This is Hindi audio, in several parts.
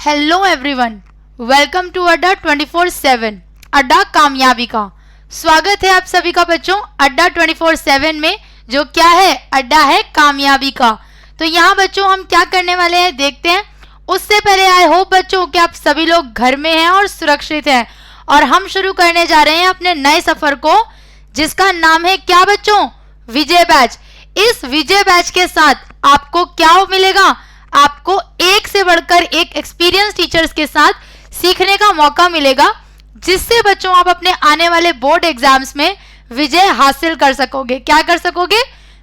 हेलो एवरीवन, वेलकम टू अड्डा 24/7 अड्डा कामयाबी का। स्वागत है आप सभी का बच्चों अड्डा 24/7 में, जो क्या है, अड्डा है कामयाबी का। तो यहाँ बच्चों हम क्या करने वाले हैं देखते हैं। उससे पहले आई होप बच्चों कि आप सभी लोग घर में हैं और सुरक्षित हैं, और हम शुरू करने जा रहे हैं अपने नए सफर को, जिसका नाम है क्या बच्चों, विजय बैच। इस विजय बैच के साथ आपको क्या मिलेगा, आपको एक से बढ़कर एक एक्सपीरियंस टीचर्स के साथ सीखने का मौका मिलेगा, जिससे बच्चों आप अपने आने वाले बोर्ड एग्जाम्स में विजय हासिल कर सकोगे। क्या कर सकोगे,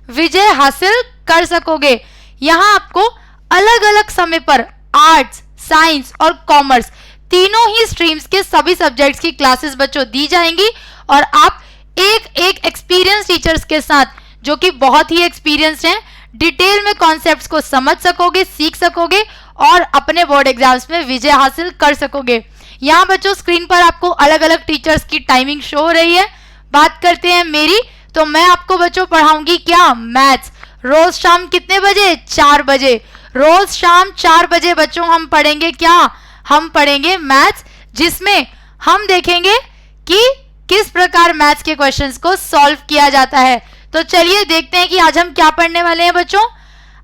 विजय हासिल कर सकोगे। यहाँ आपको अलग अलग समय पर आर्ट्स, साइंस और कॉमर्स तीनों ही स्ट्रीम्स के सभी सब्जेक्ट्स की क्लासेस बच्चों दी जाएंगी, और आप एक एक एक्सपीरियंस टीचर्स के साथ, जो कि बहुत ही एक्सपीरियंस्ड हैं, डिटेल में कॉन्सेप्ट्स को समझ सकोगे, सीख सकोगे और अपने बोर्ड एग्जाम्स में विजय हासिल कर सकोगे। यहाँ बच्चों स्क्रीन पर आपको अलग अलग टीचर्स की टाइमिंग शो हो रही है। बात करते हैं मेरी, तो मैं आपको बच्चों पढ़ाऊंगी क्या, मैथ्स। रोज शाम कितने बजे, 4 बजे। रोज शाम 4 बजे बच्चों हम पढ़ेंगे क्या, हम पढ़ेंगे मैथ्स, जिसमें हम देखेंगे कि किस प्रकार मैथ्स के क्वेश्चंस को सॉल्व किया जाता है। तो चलिए देखते हैं कि आज हम क्या पढ़ने वाले हैं बच्चों।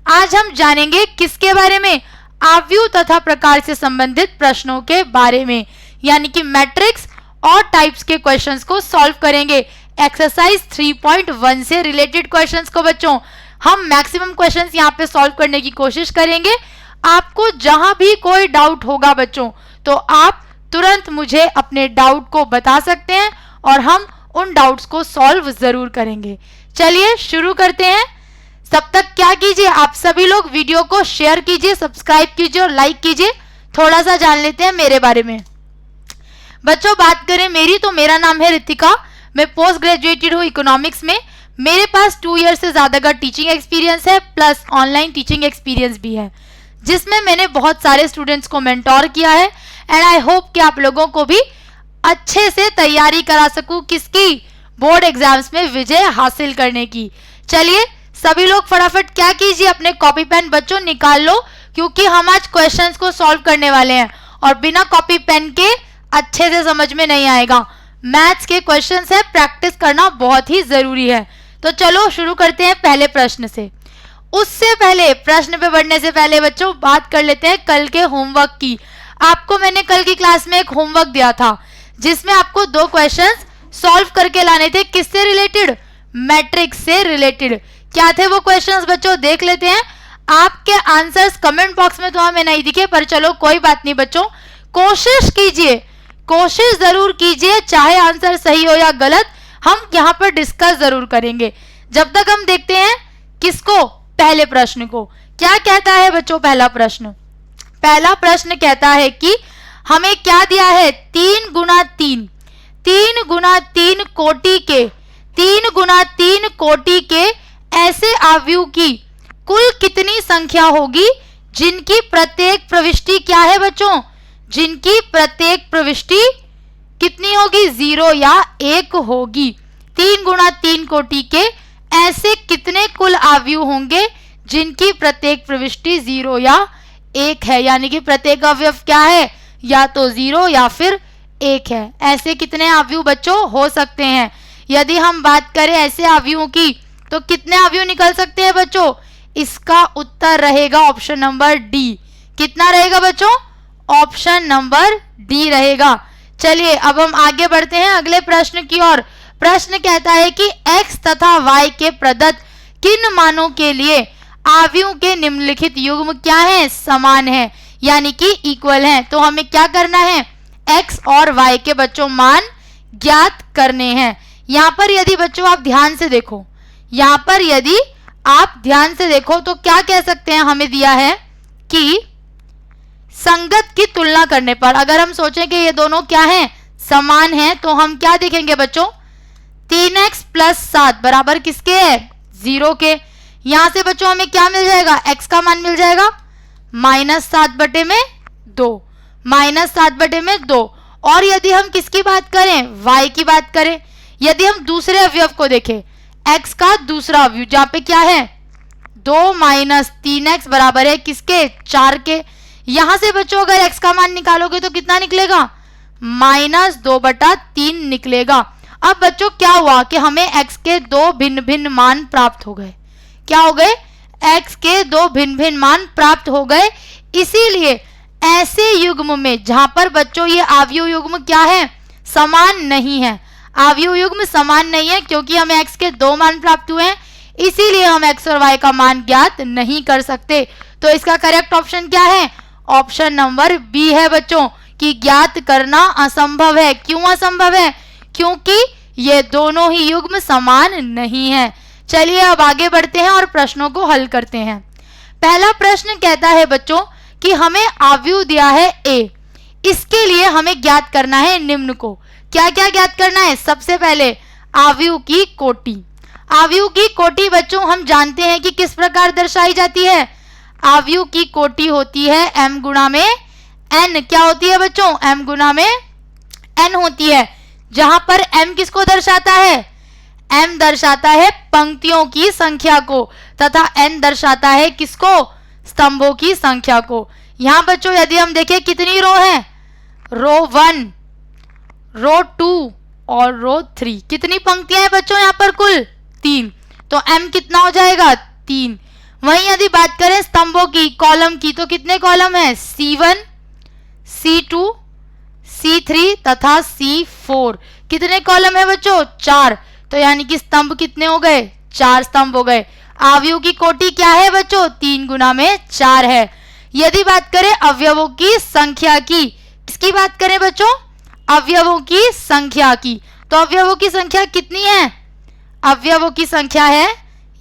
आज हम जानेंगे किसके बारे में, आव्यूह तथा प्रकार से संबंधित प्रश्नों के बारे में, यानी कि मैट्रिक्स और टाइप्स के क्वेश्चंस को सॉल्व करेंगे। एक्सरसाइज 3.1 से रिलेटेड क्वेश्चंस को बच्चों हम मैक्सिमम क्वेश्चंस यहाँ पे सॉल्व करने की कोशिश करेंगे। आपको जहां भी कोई डाउट होगा बच्चों, तो आप तुरंत मुझे अपने डाउट को बता सकते हैं, और हम उन डाउट्स को सॉल्व जरूर करेंगे। चलिए शुरू करते हैं। तब तक क्या कीजिए, आप सभी लोग वीडियो को शेयर कीजिए, सब्सक्राइब कीजिए और लाइक कीजिए। थोड़ा सा जान लेते हैं मेरे बारे में। बच्चों बात करें मेरी, तो मेरा नाम है रितिका। मैं पोस्ट ग्रेजुएटेड हूँ इकोनॉमिक्स में। मेरे पास 2 ईयर से ज्यादा का टीचिंग एक्सपीरियंस है, प्लस ऑनलाइन टीचिंग एक्सपीरियंस भी है, जिसमें मैंने बहुत सारे स्टूडेंट्स को मेंटोर किया है। एंड आई होप कि आप लोगों को भी अच्छे से तैयारी करा सकूं, किसकी, बोर्ड एग्जाम्स में विजय हासिल करने की। चलिए सभी लोग फटाफट क्या कीजिए, अपने कॉपी पेन बच्चों निकाल लो, क्योंकि हम आज क्वेश्चंस को सॉल्व करने वाले हैं, और बिना कॉपी पेन के अच्छे से समझ में नहीं आएगा। मैथ्स के क्वेश्चंस है, प्रैक्टिस करना बहुत ही जरूरी है। तो चलो शुरू करते हैं पहले प्रश्न से। उससे पहले, प्रश्न पे बढ़ने से पहले बच्चों बात कर लेते हैं कल के होमवर्क की। आपको मैंने कल की क्लास में एक होमवर्क दिया था, जिसमें आपको 2 क्वेश्चंस सॉल्व करके लाने थे। किससे रिलेटेड, मैट्रिक्स से रिलेटेड। क्या थे वो क्वेश्चंस बच्चों, देख लेते हैं। आपके आंसर्स कमेंट बॉक्स में तो हमें नहीं दिखे, पर चलो कोई बात नहीं बच्चों, कोशिश कीजिए, कोशिश जरूर कीजिए, चाहे आंसर सही हो या गलत, हम यहाँ पर डिस्कस जरूर करेंगे। जब तक हम देखते हैं किसको, पहले प्रश्न को। क्या कहता है बच्चों पहला प्रश्न, पहला प्रश्न कहता है कि हमें क्या दिया है, 3 गुना 3, 3 गुना 3 कोटि के, 3 गुना 3 कोटि के ऐसे आव्यूह की कुल कितनी संख्या होगी, जिनकी प्रत्येक प्रविष्टि क्या है बच्चों, जिनकी प्रत्येक प्रविष्टि कितनी होगी, 0 या 1 होगी। 3 गुना 3 कोटि के ऐसे कितने कुल आव्यूह होंगे, जिनकी प्रत्येक प्रविष्टि 0 या 1 है, यानी कि प्रत्येक अवयव क्या है, या तो 0 या फिर 1 है। ऐसे कितने अवयव बच्चों हो सकते हैं। यदि हम बात करें ऐसे अवयवों की, तो कितने अवयव निकल सकते हैं बच्चों, इसका उत्तर रहेगा ऑप्शन नंबर डी। कितना रहेगा बच्चों, ऑप्शन नंबर डी रहेगा। चलिए अब हम आगे बढ़ते हैं अगले प्रश्न की ओर। प्रश्न कहता है कि x तथा y के प्रदत्त किन मानों के लिए अवयवों के निम्नलिखित युग्म क्या है, समान है, यानी कि इक्वल है। तो हमें क्या करना है, x और y के बच्चों मान ज्ञात करने हैं। यहाँ पर यदि बच्चों आप ध्यान से देखो, यहाँ पर यदि आप ध्यान से देखो, तो क्या कह सकते हैं, हमें दिया है कि संगत की तुलना करने पर, अगर हम सोचें कि ये दोनों क्या हैं, समान हैं, तो हम क्या देखेंगे बच्चों, 3x + 7 बराबर किसके है, 0 के। यहां से बच्चों हमें क्या मिल जाएगा, x का मान मिल जाएगा -7/2, -7/2। और यदि हम किसकी बात करें, y की बात करें, यदि हम दूसरे अवयव को देखें, x का दूसरा अवयव, जहां पे क्या है, 2 - 3x बराबर है किसके, 4 के। यहां से बच्चों अगर x का मान निकालोगे तो कितना निकलेगा, -2/3 निकलेगा। अब बच्चों क्या हुआ कि हमें x के दो भिन्न भिन्न मान प्राप्त हो गए। क्या हो गए, x के दो भिन्न भिन्न मान प्राप्त हो गए। इसीलिए ऐसे युग्म में जहां पर बच्चों ये अवयव युग्म क्या है, समान नहीं है, अवयव युग्म समान नहीं है, क्योंकि हमें x के दो मान प्राप्त हुए हैं, इसीलिए हम x और y का मान ज्ञात नहीं कर सकते। तो इसका करेक्ट ऑप्शन क्या है, ऑप्शन नंबर बी है बच्चों, कि ज्ञात करना असंभव है। क्यों असंभव है, क्योंकि ये दोनों ही युग्म समान नहीं है। चलिए अब आगे बढ़ते हैं और प्रश्नों को हल करते हैं। पहला प्रश्न कहता है बच्चों कि हमें अवयव दिया है a, इसके लिए हमें ज्ञात करना है निम्न को। क्या क्या ज्ञात करना है, सबसे पहले अवयव की कोटि। अवयव की कोटि बच्चों हम जानते हैं कि किस प्रकार दर्शाई जाती है, अवयव की कोटि होती है m गुणा में n। क्या होती है बच्चों, m गुणा में n होती है, जहां पर m किसको दर्शाता है, m दर्शाता है पंक्तियों की संख्या को, तथा n दर्शाता है किसको, स्तंभों की संख्या को। यहां बच्चों यदि हम देखें कितनी रो है, रो 1, रो 2 और रो 3, कितनी पंक्तियां हैं बच्चों यहाँ पर, कुल 3। तो m कितना हो जाएगा, 3। वहीं यदि बात करें स्तंभों की, कॉलम की, तो कितने कॉलम है, C1, C2, C3 तथा C4। कितने कॉलम है बच्चों, 4। तो यानी कि स्तंभ कितने हो गए, 4 स्तंभ हो गए। अवयवों की कोटि क्या है बच्चों, 3 गुना में 4 है। यदि बात करें अवयवों की संख्या की, इसकी बात करें बच्चों, अवयवों की संख्या की, तो अवयवों की संख्या कितनी है, अवयवों की संख्या है,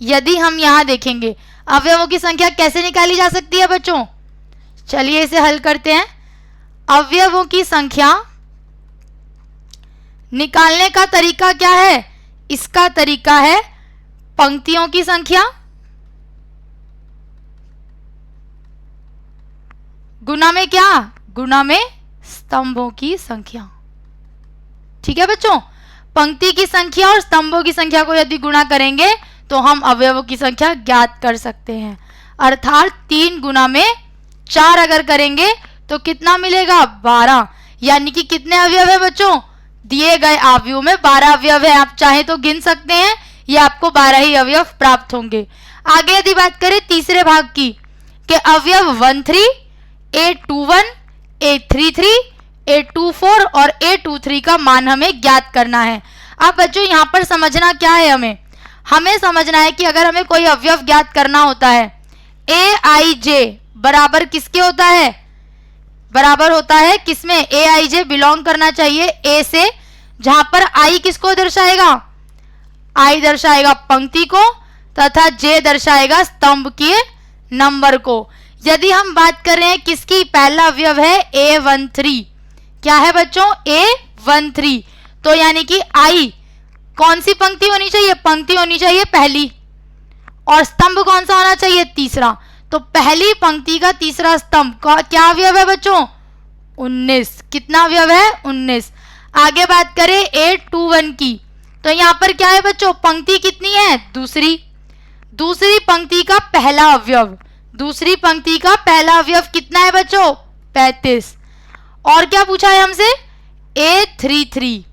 यदि हम यहां देखेंगे अवयवों की संख्या कैसे निकाली जा सकती है बच्चों, चलिए इसे हल करते हैं। अवयवों की संख्या निकालने का तरीका क्या है, इसका तरीका है पंक्तियों की संख्या गुना में क्या, गुना में स्तंभों की संख्या। ठीक है बच्चों, पंक्ति की संख्या और स्तंभों की संख्या को यदि गुणा करेंगे तो हम अवयवों की संख्या ज्ञात कर सकते हैं। अर्थात 3 गुना में 4 अगर करेंगे तो कितना मिलेगा, 12। यानी कि कितने अवयव है बच्चों, दिए गए अवयव में 12 अवयव है। आप चाहे तो गिन सकते हैं, ये आपको 12 ही अवयव प्राप्त होंगे। आगे यदि बात करें तीसरे भाग की, कि अवयव 13, A21, A33, A24 और A23 का मान हमें ज्ञात करना है। अब बच्चों यहाँ पर समझना क्या है, हमें समझना है कि अगर हमें कोई अवयव ज्ञात करना होता है, Aij बराबर किसके होता है, बराबर होता है किसमें, Aij बिलोंग करना चाहिए A से, जहां पर I किसको दर्शाएगा, I दर्शाएगा पंक्ति को, तथा J दर्शाएगा स्तंभ के नंबर को। यदि हम बात कर रहे हैं किसकी, पहला अवयव है A13, क्या है बच्चों, A13, तो यानी कि I कौन सी पंक्ति होनी चाहिए, पंक्ति होनी चाहिए पहली, और स्तंभ कौन सा होना चाहिए, तीसरा। तो पहली पंक्ति का तीसरा स्तंभ क्या अवयव है बच्चों, 19। कितना अवयव है, 19। आगे बात करें A21 की, तो यहाँ पर क्या है बच्चों, पंक्ति कितनी है, दूसरी, दूसरी पंक्ति का पहला अवयव, दूसरी पंक्ति का पहला अवयव कितना है बच्चों, 35। और क्या पूछा है हमसे, A33,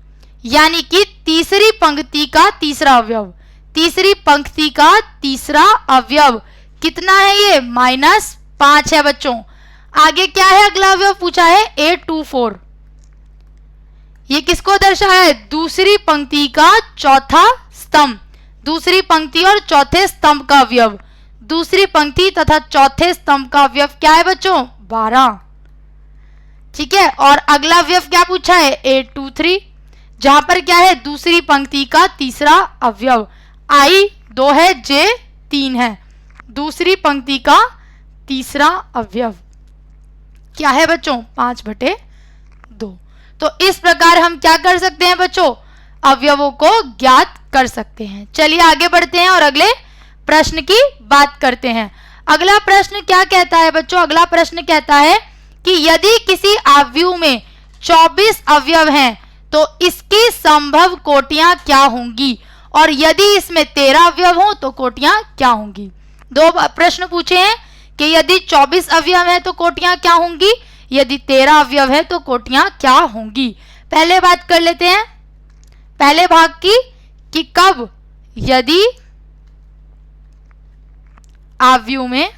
यानी कि तीसरी पंक्ति का तीसरा अवयव, तीसरी पंक्ति का तीसरा अवयव कितना है, ये -5 है बच्चों। आगे क्या है, अगला अवयव पूछा है A24, ये किसको दर्शाया है, दूसरी पंक्ति का चौथा स्तंभ, दूसरी पंक्ति और चौथे स्तंभ का अवयव, दूसरी पंक्ति तथा चौथे स्तंभ का अवयव क्या है बच्चों, 12। ठीक है, और अगला अवयव क्या पूछा है, A23, जहां पर क्या है, दूसरी पंक्ति का तीसरा अवयव, I 2 है, J 3 है, दूसरी पंक्ति का तीसरा अवयव क्या है बच्चों, 5/2। तो इस प्रकार हम क्या कर सकते हैं बच्चों, अवयवों को ज्ञात कर सकते हैं। चलिए आगे बढ़ते हैं और अगले प्रश्न की बात करते हैं। अगला प्रश्न क्या कहता है बच्चों, अगला प्रश्न कहता है कि यदि किसी अवयव में 24 अवयव हैं तो इसकी संभव कोटियां क्या होंगी, और यदि इसमें 13 अवयव हो तो कोटियां क्या होंगी। दो प्रश्न पूछे हैं कि यदि 24 अवयव है तो कोटियां क्या होंगी, यदि 13 अवयव है तो कोटियां क्या होंगी। पहले बात कर लेते हैं पहले भाग की कि कब यदि अवयव में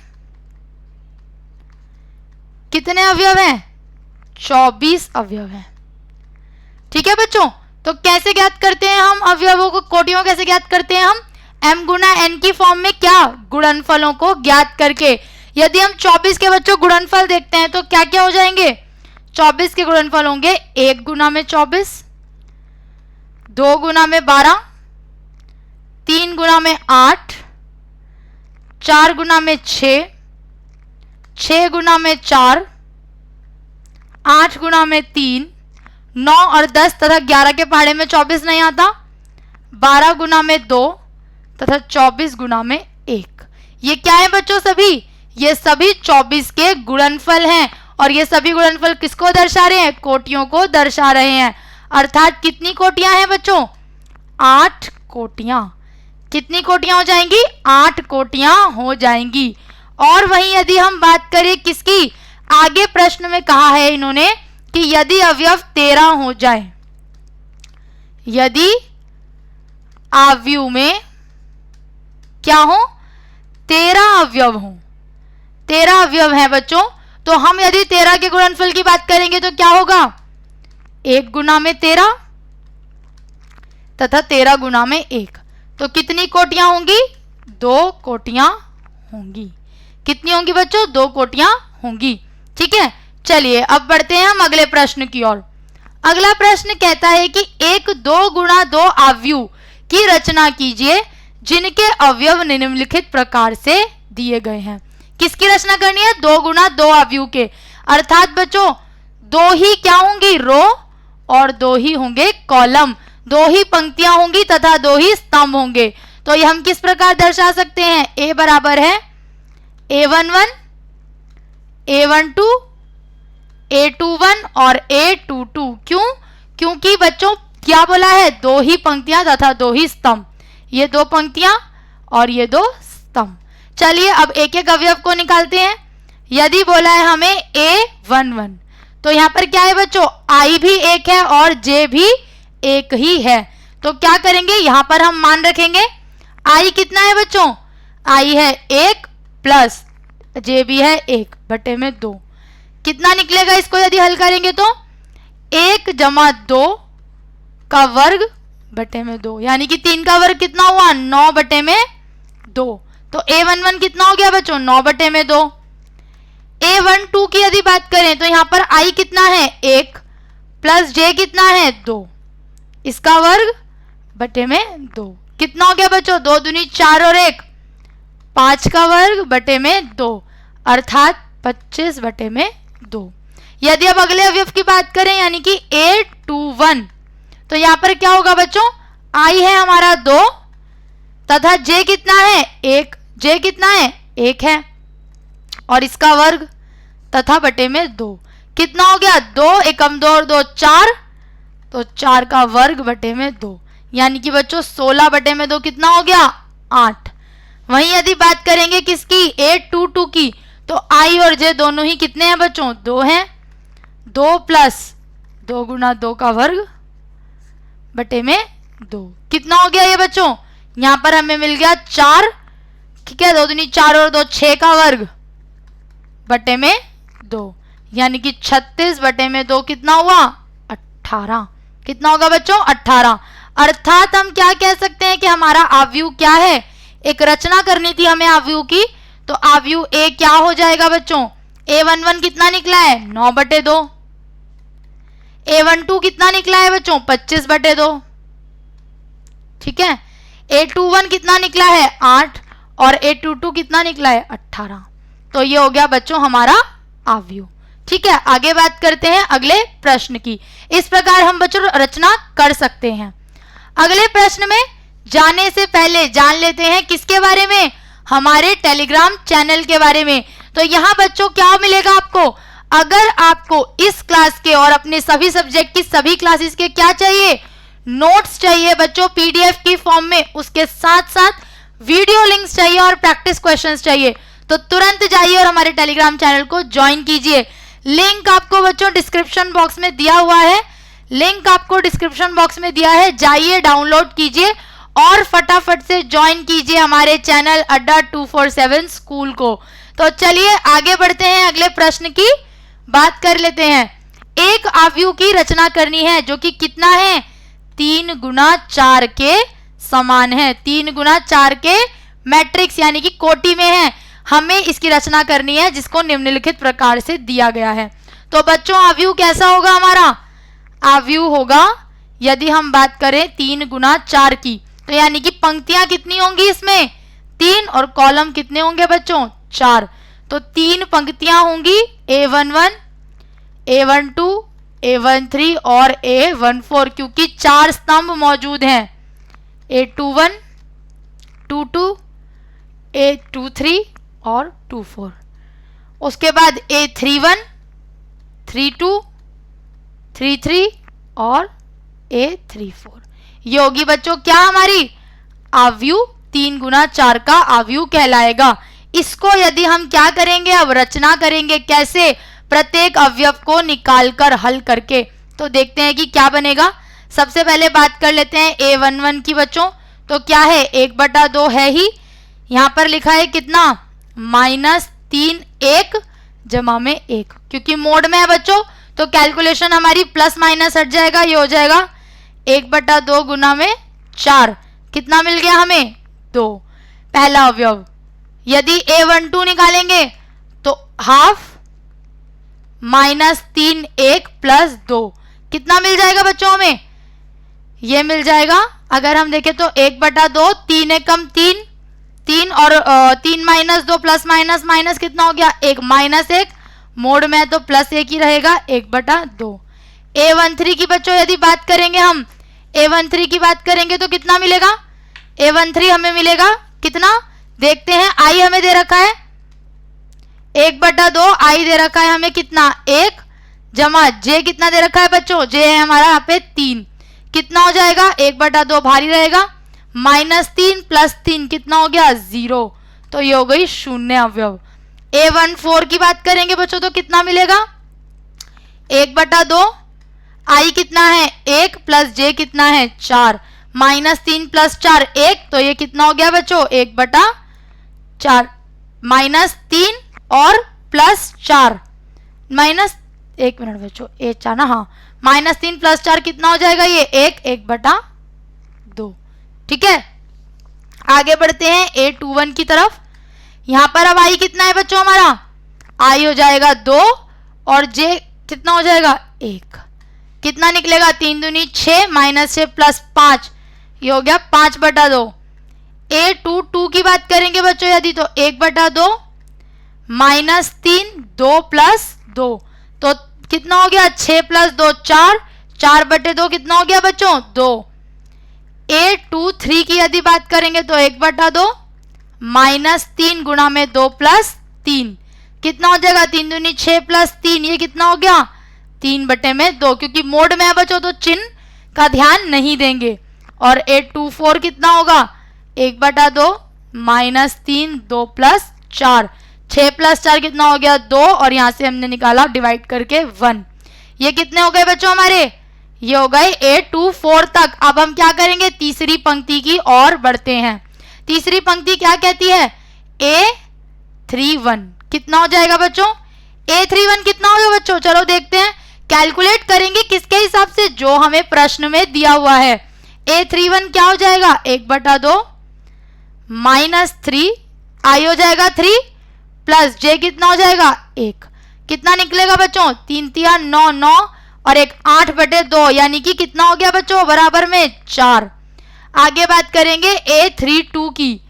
कितने अवयव हैं, 24 अवयव हैं। ठीक है बच्चों, तो कैसे ज्ञात करते हैं हम अवयवों को, कोटियों कैसे ज्ञात करते हैं हम, m गुना n की फॉर्म में, क्या, गुणनफलों को ज्ञात करके। यदि हम 24 के बच्चों गुणनफल देखते हैं तो क्या क्या हो जाएंगे, 24 के गुणनफल होंगे 1 गुना में 24, 2 गुना में 12, 3 गुना में 8, 4 गुना में 6, 6 गुना में 4, 8 गुना में 3, 9 और 10 तथा 11 के पहाड़े में 24 नहीं आता, 12 गुना में 2 तथा 24 गुना में 1। ये क्या है बच्चों, सभी ये सभी 24 के गुणनफल हैं। और ये सभी गुणनफल किसको दर्शा रहे हैं, कोटियों को दर्शा रहे हैं। अर्थात कितनी कोटियां हैं बच्चों, 8 कोटियां। कितनी कोटियां हो जाएंगी, 8 कोटियां हो जाएंगी। और वहीं यदि हम बात करें किसकी, आगे प्रश्न में कहा है इन्होंने कि यदि अवयव 13 हो जाए, यदि अवयव में क्या हो, 13 अवयव हो, 13 अवयव है बच्चों, तो हम यदि 13 के गुणनफल की बात करेंगे तो क्या होगा, 1 गुना में 13 तथा 13 गुना में 1। तो कितनी कोटियां होंगी, 2 कोटियां होंगी। कितनी होंगी बच्चों, 2 कोटियां होंगी। ठीक है, चलिए अब बढ़ते हैं हम अगले प्रश्न की ओर। अगला प्रश्न कहता है कि एक 2 गुणा 2 अवयव की रचना कीजिए जिनके अवयव निम्नलिखित प्रकार से दिए गए हैं। किसकी रचना करनी है, 2 गुना 2 अवयव के। अर्थात बच्चों 2 ही क्या होंगी, रो, और 2 ही होंगे कॉलम, 2 ही पंक्तियां होंगी तथा 2 ही स्तंभ होंगे। तो ये हम किस प्रकार दर्शा सकते हैं, a बराबर है a11, a12, a21 और a22। क्यों, क्योंकि बच्चों क्या बोला है, 2 ही पंक्तियां तथा 2 ही स्तंभ, ये 2 पंक्तियां और ये 2 स्तंभ। चलिए अब एक एक अवयव को निकालते हैं। यदि बोला है हमें a11, तो यहां पर क्या है बच्चों, i भी 1 है और j भी 1 ही है। तो क्या करेंगे, यहां पर हम मान रखेंगे i कितना है बच्चों, i है 1 प्लस j भी है 1 बटे में 2। कितना निकलेगा इसको यदि हल करेंगे तो 1 जमा 2 का वर्ग बटे में 2, यानी कि 3 का वर्ग कितना हुआ, 9 बटे में 2। तो a11 कितना हो गया बच्चों, 9 बटे में 2। a12 की यदि बात करें तो यहां पर i कितना है 1 प्लस j कितना है 2, इसका वर्ग बटे में 2। कितना हो गया बच्चों, 2 दूनी 4 और 1 5 का वर्ग बटे में 2, अर्थात 25 बटे में 2। यदि अब अगले अवयव की बात करें यानी कि a21, तो यहां पर क्या होगा बच्चों, i है हमारा 2 तथा j कितना है 1, j कितना है 1 है और इसका वर्ग तथा बटे में 2। कितना हो गया, 2 एकम 2 और 2 4, तो 4 का वर्ग बटे में 2, यानी कि बच्चों 16 बटे में 2 कितना हो गया, 8। वहीं यदि बात करेंगे किसकी, a22 की, तो i और j दोनों ही कितने हैं बच्चों, 2 हैं। 2 प्लस 2 गुना 2 का वर्ग बटे में 2। कितना हो गया ये बच्चों, यहां पर हमें मिल गया 4, ठीक है, 2 दूनी 4 और 2 6 का वर्ग बटे में 2, यानी कि 36 बटे में 2 कितना हुआ, 18। कितना होगा बच्चों, 18। अर्थात हम क्या कह सकते हैं कि हमारा अवयव क्या है, एक रचना करनी थी हमें अवयव की, तो अवयव a क्या हो जाएगा बच्चों, a11 कितना निकला है 9 बटे 2, a12 कितना निकला है बच्चों 25 बटे 2, ठीक है, a21 कितना निकला है 8 और a22 कितना निकला है 18। तो ये हो गया बच्चों हमारा अवयव। ठीक है, आगे बात करते हैं अगले प्रश्न की। इस प्रकार हम बच्चों रचना कर सकते हैं। अगले प्रश्न में जाने से पहले जान लेते हैं किसके बारे में, हमारे टेलीग्राम चैनल के बारे में। तो यहाँ बच्चों क्या मिलेगा आपको, अगर आपको इस क्लास के और अपने सभी सब्जेक्ट की सभी क्लासेस के क्या चाहिए, नोट्स चाहिए बच्चों पीडीएफ की फॉर्म में, उसके साथ साथ वीडियो लिंक्स चाहिए और प्रैक्टिस क्वेश्चंस चाहिए, तो तुरंत जाइए और हमारे टेलीग्राम चैनल को ज्वाइन कीजिए। लिंक आपको बच्चों डिस्क्रिप्शन बॉक्स में दिया हुआ है, लिंक आपको डिस्क्रिप्शन बॉक्स में दिया है, जाइए डाउनलोड कीजिए और फटाफट से ज्वाइन कीजिए हमारे चैनल अड्डा 247 स्कूल को। तो चलिए आगे बढ़ते हैं, अगले प्रश्न की बात कर लेते हैं। एक आव्यूह की रचना करनी है जो कि कितना है, 3 गुना 4 के समान है, 3 गुना 4 के मैट्रिक्स यानी कि कोटि में है। हमें इसकी रचना करनी है जिसको निम्नलिखित प्रकार से दिया गया है। तो बच्चों आव्यूह कैसा होगा हमारा, आव्यूह होगा यदि हम बात करें 3 गुना 4 की, तो यानी कि पंक्तियां कितनी होंगी इसमें 3 और कॉलम कितने होंगे बच्चों 4। तो 3 पंक्तियां होंगी A11, A12, A13 और A14, क्योंकि 4 स्तंभ मौजूद हैं, A21, 22, A23 और 24। उसके बाद A31, 32, 33 और A34। ये होगी बच्चों क्या हमारी आव्यूह, 3 गुना 4 का आव्यूह कहलाएगा। इसको यदि हम क्या करेंगे, अब रचना करेंगे कैसे, प्रत्येक अवयव को निकालकर हल करके। तो देखते हैं कि क्या बनेगा। सबसे पहले बात कर लेते हैं A11 की बच्चों। तो क्या है 1/2 है ही, यहां पर लिखा है कितना -3 1 जमा में 1, क्योंकि मोड में है बच्चों तो कैलकुलेशन हमारी प्लस माइनस हट जाएगा, ये हो जाएगा 1/2 गुना में 4, कितना मिल गया हमें 2। पहला अवयव यदि A12 निकालेंगे तो हाफ -3 1 + 2, कितना मिल जाएगा बच्चों हमें, ये मिल जाएगा अगर हम देखें तो 1/2, 3 एकम 3, 3 और 3 - 2 प्लस माइनस माइनस कितना हो गया 1 -1, मोड में है तो +1 ही रहेगा 1/2। A13 की बच्चों यदि बात करेंगे हम, A13 की बात करेंगे तो कितना मिलेगा, A13 हमें मिलेगा कितना, देखते हैं आई हमें दे रखा है 1/2, आई दे रखा है हमें कितना 1 जमा जे कितना दे रखा है बच्चों, जे है हमारा यहाँ पे 3, कितना हो जाएगा 1/2 भारी रहेगा, -3 + 3 कितना हो गया 0, तो ये हो गई शून्य अवयव। A14 की बात करेंगे बच्चों तो कितना मिलेगा 1/2, आई कितना है 1 + जे कितना है 4, -3 + 4 1, तो ये कितना हो गया बच्चों 1/4, -3 और +4 1 मिनट बच्चों 4 ना, हाँ -3 + 4 कितना हो जाएगा ये 1/2। ठीक है, आगे बढ़ते हैं A21 की तरफ। यहां पर अब आई कितना है बच्चों हमारा, आई हो जाएगा 2 और जे कितना हो जाएगा 1, कितना निकलेगा 3 दूनी 6 -6 + 5, ये हो गया 5/2। A22 की बात करेंगे बच्चों यदि तो 1/2 -3 2 + 2, तो कितना हो गया 6 + 2 4, 4/2 कितना हो गया बच्चों 2। A23 की यदि बात करेंगे तो 1/2 -3 गुणा में 2 + 3, कितना हो जाएगा 3 दूनी 6 + 3, ये कितना हो गया 3/2, क्योंकि मोड में है बच्चों तो चिन्ह का ध्यान नहीं देंगे। और A24 कितना होगा 1/2 -3 2 + 4, 6 + 4 कितना हो गया 2, और यहां से हमने निकाला डिवाइड करके 1, ये कितने हो गए बच्चों हमारे, ये हो गए A24 तक। अब हम क्या करेंगे, तीसरी पंक्ति की ओर बढ़ते हैं। तीसरी पंक्ति क्या कहती है A31, कितना हो जाएगा बच्चों A31 कितना होगा बच्चों, चलो देखते हैं, कैलकुलेट करेंगे किसके हिसाब से, जो हमें प्रश्न में दिया हुआ है। A31 क्या हो जाएगा 1/2 -3, आई हो जाएगा 3 प्लस जे कितना हो जाएगा 1, कितना निकलेगा बच्चों 3 3 9 9 और एक 8/2, यानी कि कितना हो गया बच्चों बराबर में 4। आगे बात करेंगे A32 की,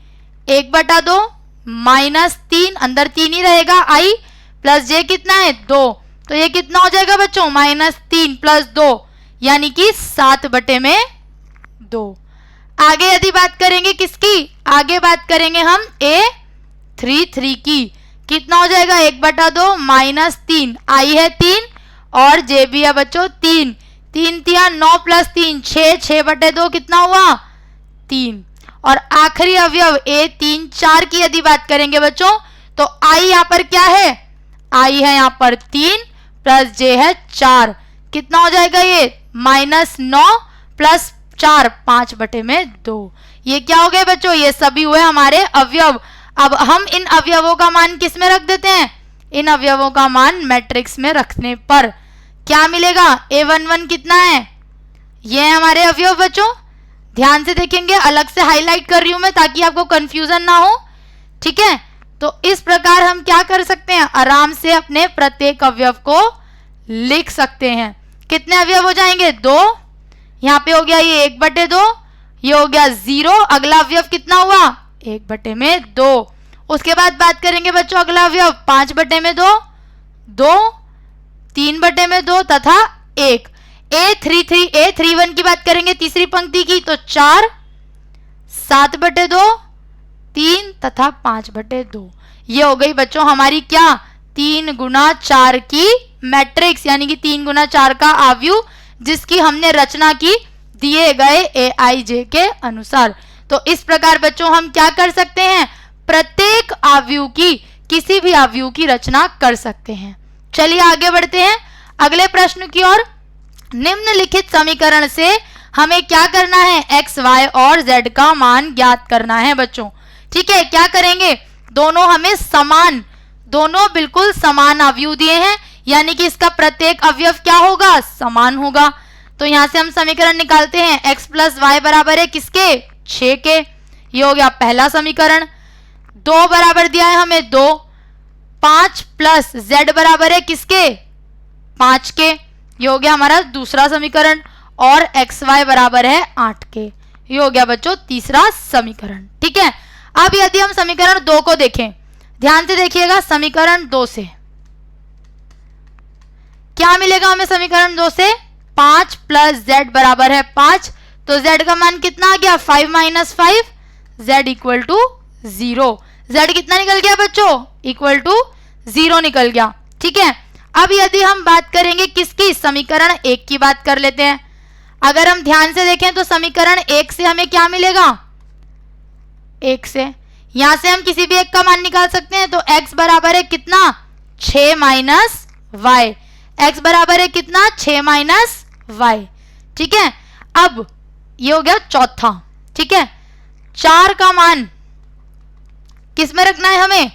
1/2 -3, अंदर 3 ही रहेगा, आई प्लस जे कितना है 2, तो ये कितना हो जाएगा बच्चों -3 + 2, यानी कि 7/2। आगे यदि बात करेंगे किसकी, आगे बात करेंगे हम A33 की, कितना हो जाएगा 1/2 -3, आई है 3 और जे भी है बच्चों 3, 3 3 9 + 3 6, 6/2 कितना हुआ 3। और आखिरी अवयव A34 की यदि बात करेंगे बच्चों तो i यहाँ पर क्या है, i है यहाँ पर 3 प्लस j है 4, कितना हो जाएगा ये -9 प्लस 4 5/2। ये क्या हो गए बच्चों, ये सभी हुए हमारे अवयव। अब हम इन अवयवों का मान किस में रख देते हैं, इन अवयवों का मान मैट्रिक्स में रखने पर क्या मिलेगा, a11 कितना है, ये है हमारे अवयव बच्चों। ध्यान से देखेंगे, अलग से हाईलाइट कर रही हूं मैं ताकि आपको कंफ्यूजन ना हो, ठीक है। तो इस प्रकार हम क्या कर सकते हैं, आराम से अपने प्रत्येक अवयव को लिख सकते हैं। कितने अवयव हो जाएंगे, 2, यहाँ पे हो गया ये 1/2, ये हो गया 0, अगला अवयव कितना हुआ 1/2। उसके बाद बात करेंगे बच्चों अगला अवयव 5/2, 2, 3/2 तथा 1। a31 की बात करेंगे तीसरी पंक्ति की तो 4, 7/2, 3 तथा 5/2। ये हो गई बच्चों हमारी क्या 3 गुना 4 की मैट्रिक्स, यानी कि 3 गुना 4 का आव्यूह जिसकी हमने रचना की दिए गए aij के अनुसार। तो इस प्रकार बच्चों हम क्या कर सकते हैं, प्रत्येक आव्यूह की किसी भी आव्यूह की रचना कर सकते हैं। चलिए आगे बढ़ते हैं अगले प्रश्न की ओर। निम्नलिखित समीकरण से हमें क्या करना है, x, y और z का मान ज्ञात करना है बच्चों, ठीक है। क्या करेंगे, दोनों हमें समान, दोनों बिल्कुल समान अवयव दिए हैं, यानी कि इसका प्रत्येक अवयव क्या होगा, समान होगा। तो यहां से हम समीकरण निकालते हैं, x प्लस वाई बराबर है किसके, 6 के। ये हो गया पहला समीकरण। 2 बराबर दिया है हमें 2, 5 प्लस z बराबर है किसके, 5 के। ये हो गया हमारा दूसरा समीकरण। और एक्स वाई बराबर है 8 के। ये हो गया बच्चों तीसरा समीकरण, ठीक है। अब यदि हम समीकरण 2 को देखें, ध्यान से देखिएगा, समीकरण 2 से क्या मिलेगा हमें, समीकरण 2 से 5 प्लस z बराबर है 5, तो z का मान कितना आ गया 5 minus 5, z equal to 0। z कितना निकल गया बच्चों, इक्वल टू 0 निकल गया, ठीक है। अब यदि हम बात करेंगे किसकी, समीकरण 1 की बात कर लेते हैं। अगर हम ध्यान से देखें तो समीकरण 1 से हमें क्या मिलेगा, 1 से यहां से हम किसी भी एक का मान निकाल सकते हैं। तो x बराबर है कितना, 6 माइनस वाई। x बराबर है कितना, 6 माइनस वाई, ठीक है। अब ये हो गया चौथा, ठीक है। 4 का मान किस में रखना है हमें,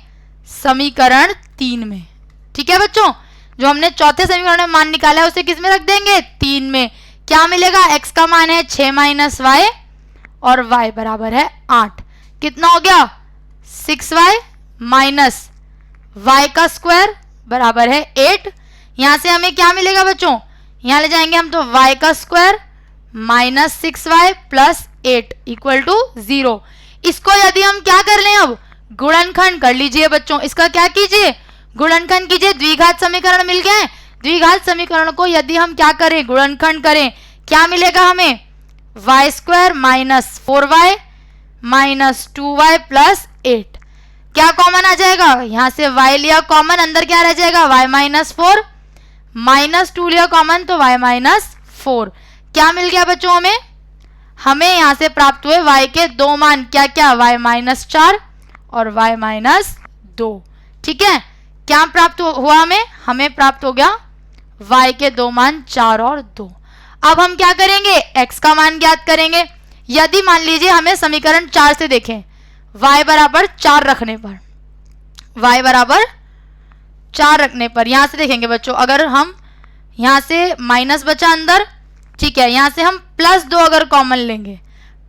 समीकरण 3 में, ठीक है बच्चों। जो हमने चौथे समीकरण में मान निकाला है उसे किस में रख देंगे, 3 में। क्या मिलेगा, x का मान है 6 माइनस वाई और y बराबर है 8। कितना हो गया, 6y माइनस y का स्क्वायर बराबर है 8। यहां से हमें क्या मिलेगा बच्चों, यहां ले जाएंगे हम तो y का square minus 6y plus 8 equal to 0। इसको यदि हम क्या कर लें, अब गुणनखंड कर लीजिए बच्चों। इसका क्या कीजिए, गुणनखंड कीजिए। द्विघात समीकरण मिल गए। द्विघात समीकरण को यदि हम क्या करें, गुणनखंड करें, क्या मिलेगा हमें, y square minus 4y minus 2y plus 8। क्या कॉमन आ जाएगा, यहां से y लिया कॉमन, अंदर क्या रह जाएगा, y माइनस 4 माइनस 2 लिया कॉमन तो y माइनस 4। क्या मिल गया बच्चों हमें, हमें यहां से प्राप्त हुए y के दो मान, क्या क्या, y माइनस 4 और y माइनस 2, ठीक है। क्या प्राप्त हुआ हमें प्राप्त हो गया y के दो मान 4 और 2। अब हम क्या करेंगे, x का मान ज्ञात करेंगे। यदि मान लीजिए हमें समीकरण 4 से देखें, y बराबर 4 रखने पर, y बराबर 4 रखने पर यहां से देखेंगे बच्चों, अगर हम यहां से माइनस बचा अंदर, ठीक है, यहां से हम प्लस 2 अगर कॉमन लेंगे,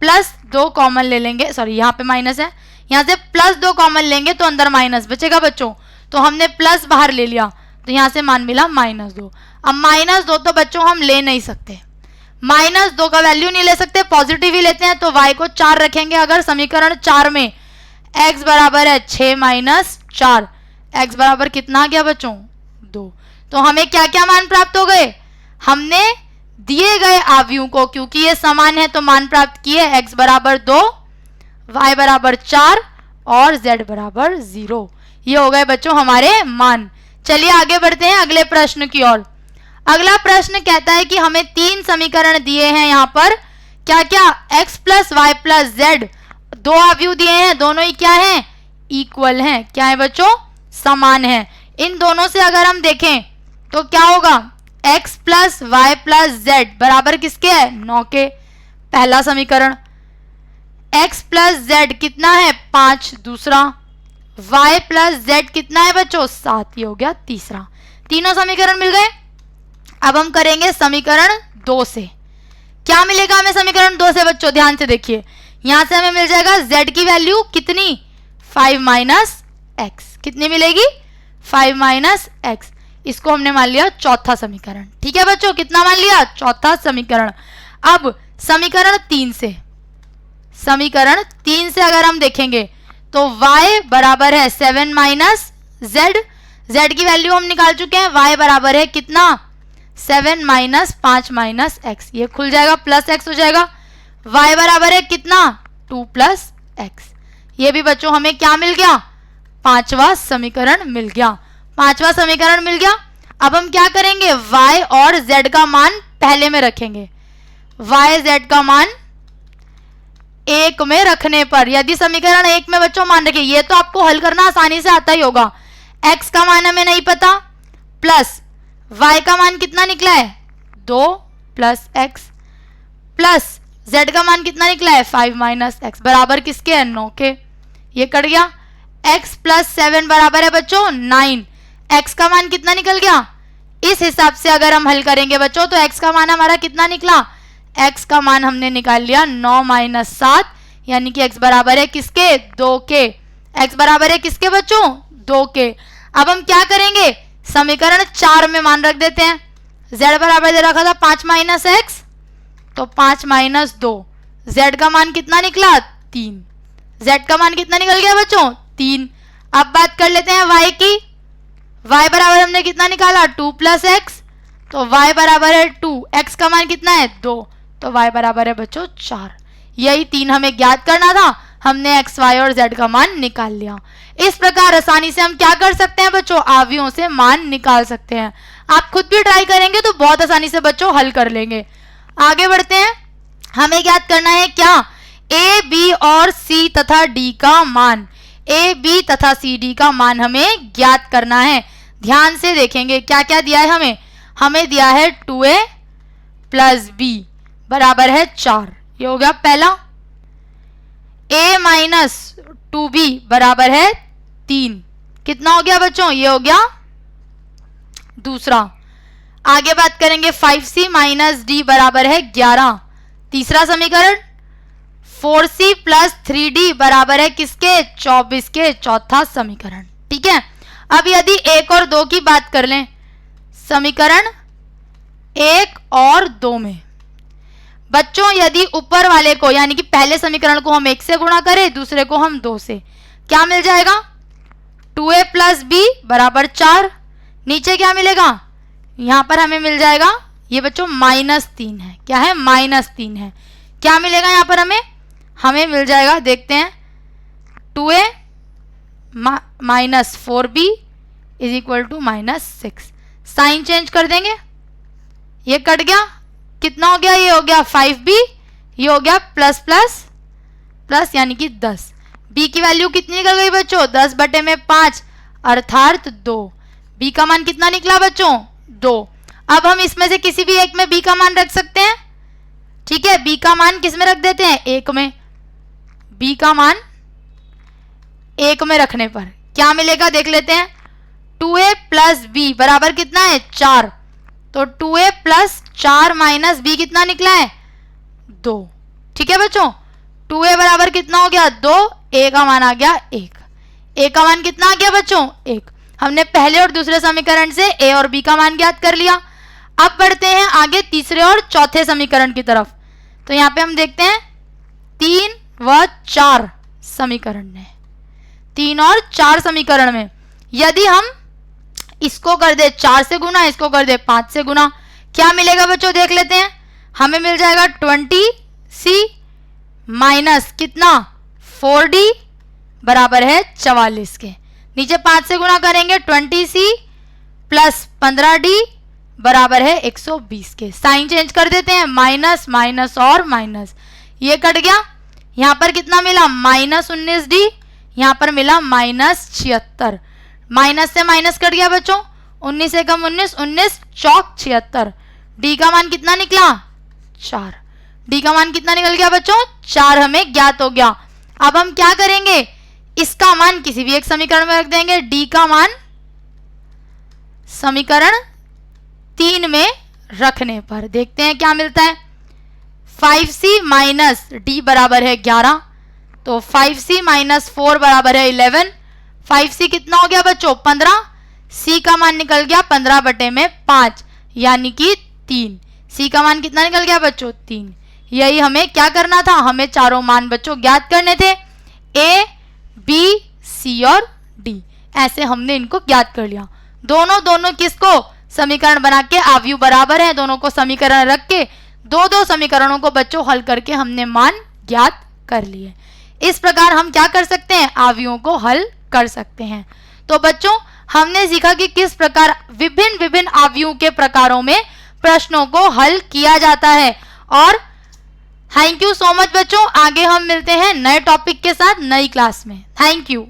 प्लस 2 कॉमन ले लेंगे, सॉरी यहाँ पे माइनस है, यहां से प्लस 2 कॉमन लेंगे तो अंदर माइनस बचेगा बच्चों। तो हमने प्लस बाहर ले लिया तो यहां से मान मिला -2। अब -2 तो बच्चों हम ले नहीं सकते, -2 का वैल्यू नहीं ले सकते, पॉजिटिव ही लेते हैं। तो y को 4 रखेंगे अगर समीकरण 4 में, x बराबर है 6 माइनस 4, x बराबर कितना आ गया बच्चों, 2। तो हमें क्या क्या मान प्राप्त हो गए, हमने दिए गए आव्यूह को, क्योंकि ये समान है तो मान प्राप्त किए, x बराबर 2, y बराबर 4 और z बराबर 0। ये हो गए बच्चों हमारे मान। चलिए आगे बढ़ते हैं अगले प्रश्न की ओर। अगला प्रश्न कहता है कि हमें 3 समीकरण दिए हैं यहाँ पर, क्या क्या, x plus y plus z, 2 अवयव दिए हैं, दोनों ही क्या हैं, इक्वल हैं। क्या है बच्चों? समान है। इन दोनों से अगर हम देखें तो क्या होगा? x plus y plus z बराबर किसके है? 9 के। पहला समीकरण। x प्लस जेड कितना है? 5। दूसरा। y प्लस जेड कितना है बच्चों? 7। ये हो गया तीसरा। तीनों समीकरण मिल गए। अब हम करेंगे समीकरण 2 से। क्या मिलेगा हमें समीकरण 2 से बच्चों? ध्यान से देखिए। यहां से हमें मिल जाएगा z की वैल्यू कितनी? 5 माइनस एक्स। कितनी मिलेगी? 5 माइनस एक्स। इसको हमने मान लिया चौथा समीकरण। ठीक है बच्चों, कितना मान लिया? चौथा समीकरण। अब समीकरण 3 से। समीकरण 3 से अगर हम देखेंगे तो y बराबर है 7 माइनस जेड। जेड की वैल्यू हम निकाल चुके हैं। y बराबर है कितना? 7 माइनस 5 माइनस एक्स। ये खुल जाएगा, प्लस एक्स हो जाएगा। y बराबर है कितना? 2 प्लस एक्स। ये भी बच्चों हमें क्या मिल गया? पांचवा समीकरण मिल गया। पांचवा समीकरण मिल गया। अब हम क्या करेंगे? y और z का मान पहले में रखेंगे। y z का मान 1 में रखने पर यदि समीकरण 1 में बच्चों मान रखे, ये तो आपको हल करना आसानी से आता ही होगा। x का मान हमें नहीं पता, प्लस y का मान कितना निकला है? 2 प्लस एक्स, प्लस z का मान कितना निकला है? 5 माइनस एक्स बराबर किसके है? 9 के। ये कट गया। x प्लस 7 बराबर है बच्चों 9। x का मान कितना निकल गया? इस हिसाब से अगर हम हल करेंगे बच्चों तो x का मान हमारा कितना निकला? x का मान हमने निकाल लिया 9 माइनस 7, यानी कि x बराबर है किसके? 2 के। x बराबर है किसके बच्चों? 2 के। अब हम क्या करेंगे? समीकरण 4 में मान रख देते हैं। z बराबर दे रखा था 5 माइनस एक्स, तो 5 माइनस 2। z का मान कितना निकला? 3। z का मान कितना निकल गया बच्चों? 3। अब बात कर लेते हैं y की। y बराबर हमने कितना निकाला? 2 प्लस एक्स, तो y बराबर है 2। x का मान कितना है? 2, तो y बराबर है बच्चों 4। यही 3 हमें ज्ञात करना था। हमने x, y और z का मान निकाल लिया। इस प्रकार आसानी से हम क्या कर सकते हैं बच्चों? आव्यूहों से मान निकाल सकते हैं। आप खुद भी ट्राई करेंगे तो बहुत आसानी से बच्चों हल कर लेंगे। आगे बढ़ते हैं। हमें ज्ञात करना है क्या? a, b और c तथा d का मान। a, b तथा c, d का मान हमें ज्ञात करना है। ध्यान से देखेंगे क्या क्या दिया है हमें। हमें दिया है 2a प्लस b बराबर है 4। ये हो गया पहला। a माइनस 2b बराबर है 3। कितना हो गया बच्चों? ये हो गया दूसरा। आगे बात करेंगे 5c माइनस d बराबर है 11। तीसरा समीकरण। 4c प्लस 3d बराबर है किसके? 24 के। चौथा समीकरण। ठीक है। अब यदि 1 और 2 की बात कर लें, समीकरण 1 और 2 में बच्चों यदि ऊपर वाले को यानी कि पहले समीकरण को हम 1 से गुणा करें, दूसरे को हम 2 से, क्या मिल जाएगा? 2a प्लस b बराबर 4। नीचे क्या मिलेगा? यहां पर हमें मिल जाएगा, ये बच्चों -3 है। क्या है? -3 है। क्या मिलेगा यहां पर हमें मिल जाएगा, देखते हैं, 2a minus 4b is equal to -6। Sign change कर देंगे, ये कट गया। कितना हो गया? ये हो गया 5b, ये हो गया प्लस प्लस प्लस यानी कि 10। b की वैल्यू कितनी निकल गई बच्चों? 10/5 अर्थात 2। b का मान कितना निकला बच्चों? 2। अब हम इसमें से किसी भी एक में b का मान रख सकते हैं। ठीक है, b का मान किस में रख देते हैं? 1 में। b का मान 1 में रखने पर क्या मिलेगा देख लेते हैं। 2a प्लस b बराबर कितना है? 4। तो 2a प्लस 4 माइनस b कितना निकला है? 2। ठीक है बच्चों, 2a बराबर कितना हो गया? 2। a का मान आ गया 1। a का मान कितना आ गया बच्चों? 1। हमने पहले और दूसरे समीकरण से a और b का मान ज्ञात कर लिया। अब बढ़ते हैं आगे तीसरे और चौथे समीकरण की तरफ। तो यहाँ पे हम देखते हैं 3 व 4 समीकरण में, 3 और 4 समीकरण में यदि हम इसको कर दे 4 से गुना, इसको कर दे 5 से गुना, क्या मिलेगा बच्चों? देख लेते हैं। हमें मिल जाएगा 20c माइनस कितना? 4d बराबर है 44 के। नीचे 5 से गुना करेंगे 20c प्लस 15d बराबर है 120 के। साइन चेंज कर देते हैं, माइनस माइनस और माइनस, ये कट गया। यहां पर कितना मिला? -19d, यहाँ पर मिला -76। माइनस से माइनस कट गया बच्चों, 19 से कम 19, 19 चौक 76। डी का मान कितना निकला? 4। डी का मान कितना निकल गया बच्चों? 4 हमें ज्ञात हो गया। अब हम क्या करेंगे, इसका मान किसी भी एक समीकरण में रख देंगे। डी का मान समीकरण 3 में रखने पर देखते हैं क्या मिलता है। 5c माइनस डी बराबर है 11, तो 5c माइनस 4 बराबर है 11। 5c कितना हो गया बच्चों? 15। c का मान निकल गया 15/5 यानी कि 3। c का मान कितना निकल गया बच्चों? 3। यही हमें क्या करना था, हमें चारों मान बच्चों ज्ञात करने थे, a, b, c और d। ऐसे हमने इनको ज्ञात कर लिया। दोनों किसको समीकरण बना के आव्यूह बराबर है, दोनों को समीकरण रख के दो समीकरणों को बच्चों हल करके हमने मान ज्ञात कर लिए। इस प्रकार हम क्या कर सकते हैं, आव्यूहों को हल कर सकते हैं। तो बच्चों हमने सीखा कि किस प्रकार विभिन्न आव्यूहों के प्रकारों में प्रश्नों को हल किया जाता है। और थैंक यू सो मच बच्चों, आगे हम मिलते हैं नए टॉपिक के साथ नई क्लास में। Thank you.